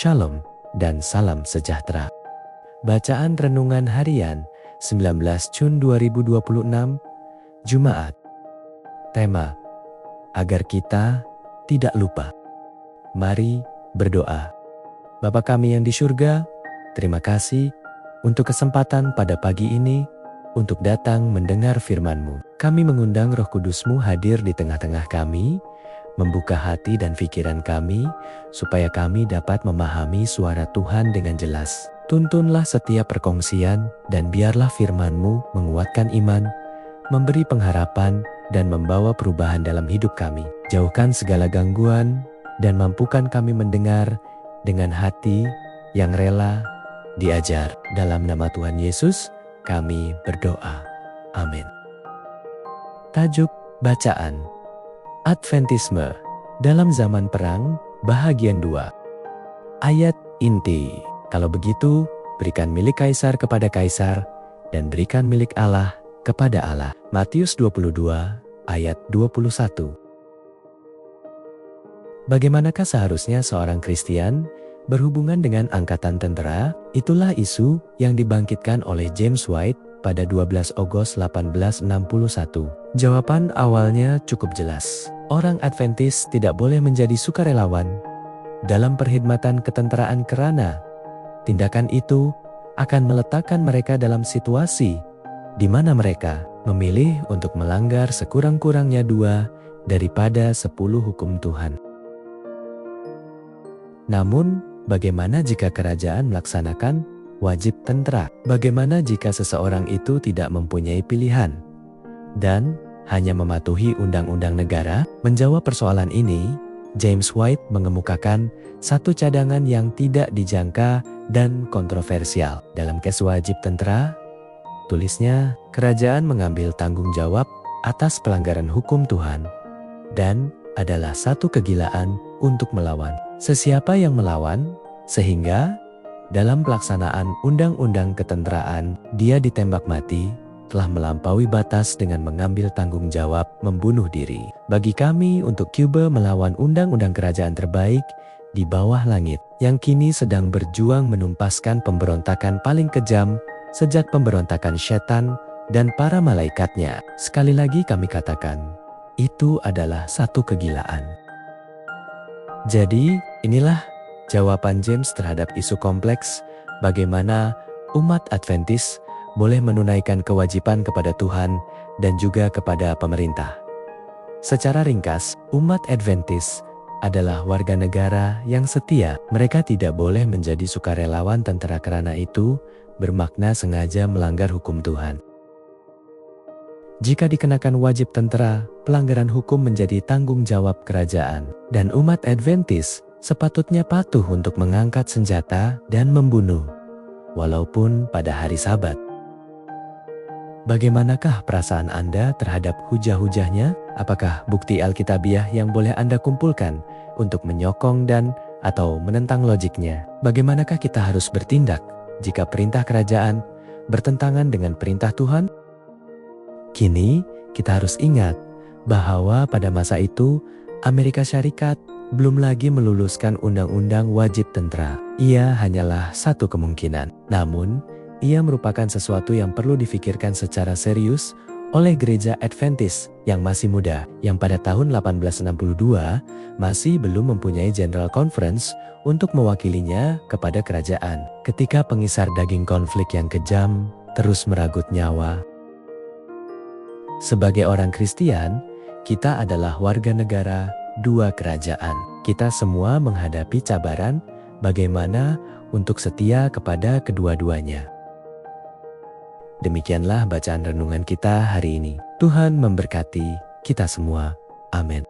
Shalom dan salam sejahtera. Bacaan Renungan Harian 19 Juni 2026, Jumat. Tema: agar kita tidak lupa. Mari berdoa. Bapa kami yang di surga, terima kasih untuk kesempatan pada pagi ini untuk datang mendengar firman-Mu. Kami mengundang Roh Kudus-Mu hadir di tengah-tengah kami, membuka hati dan pikiran kami, supaya kami dapat memahami suara Tuhan dengan jelas. Tuntunlah setiap perkongsian, dan biarlah firman-Mu menguatkan iman, memberi pengharapan, dan membawa perubahan dalam hidup kami. Jauhkan segala gangguan, dan mampukan kami mendengar dengan hati yang rela diajar. Dalam nama Tuhan Yesus, kami berdoa. Amin. Tajuk bacaan: Adventisme dalam zaman perang, bahagian 2. Ayat inti: kalau begitu, berikan milik Kaisar kepada Kaisar, dan berikan milik Allah kepada Allah. Matius 22 ayat 21. Bagaimanakah seharusnya seorang Kristen berhubungan dengan angkatan tentara? Itulah isu yang dibangkitkan oleh James White pada 12 Agustus 1861. Jawaban awalnya cukup jelas. Orang Adventis tidak boleh menjadi sukarelawan dalam perkhidmatan ketenteraan karena tindakan itu akan meletakkan mereka dalam situasi di mana mereka memilih untuk melanggar sekurang-kurangnya 2 daripada 10 hukum Tuhan. Namun, bagaimana jika kerajaan melaksanakan wajib tentara? Bagaimana jika seseorang itu tidak mempunyai pilihan dan hanya mematuhi undang-undang negara? Menjawab persoalan ini, James White mengemukakan satu cadangan yang tidak dijangka dan kontroversial. Dalam kes wajib tentara, tulisnya, kerajaan mengambil tanggung jawab atas pelanggaran hukum Tuhan dan adalah satu kegilaan untuk melawan sesiapa yang melawan, sehingga dalam pelaksanaan undang-undang ketenteraan dia ditembak mati, telah melampaui batas dengan mengambil tanggung jawab membunuh diri. Bagi kami untuk Cuba melawan undang-undang kerajaan terbaik di bawah langit, yang kini sedang berjuang menumpaskan pemberontakan paling kejam sejak pemberontakan setan dan para malaikatnya. Sekali lagi kami katakan, itu adalah satu kegilaan. Jadi, inilah jawaban James terhadap isu kompleks bagaimana umat Adventis boleh menunaikan kewajiban kepada Tuhan dan juga kepada pemerintah. Secara ringkas, umat Adventis adalah warga negara yang setia. Mereka tidak boleh menjadi sukarelawan tentara karena itu bermakna sengaja melanggar hukum Tuhan. Jika dikenakan wajib tentara, pelanggaran hukum menjadi tanggung jawab kerajaan, dan umat Adventis sepatutnya patuh untuk mengangkat senjata dan membunuh, walaupun pada hari Sabat. Bagaimanakah perasaan Anda terhadap hujah-hujahnya? Apakah bukti Alkitabiah yang boleh Anda kumpulkan untuk menyokong dan atau menentang logiknya? Bagaimanakah kita harus bertindak jika perintah kerajaan bertentangan dengan perintah Tuhan? Kini, kita harus ingat bahwa pada masa itu, Amerika Syarikat belum lagi meluluskan undang-undang wajib tentara. Ia hanyalah satu kemungkinan. Namun, ia merupakan sesuatu yang perlu difikirkan secara serius oleh gereja Adventis yang masih muda, yang pada tahun 1862 masih belum mempunyai General Conference untuk mewakilinya kepada kerajaan. Ketika pengisar daging konflik yang kejam terus meragut nyawa. Sebagai orang Kristen, kita adalah warga negara 2 kerajaan. Kita semua menghadapi cabaran bagaimana untuk setia kepada kedua-duanya. Demikianlah bacaan renungan kita hari ini. Tuhan memberkati kita semua. Amin.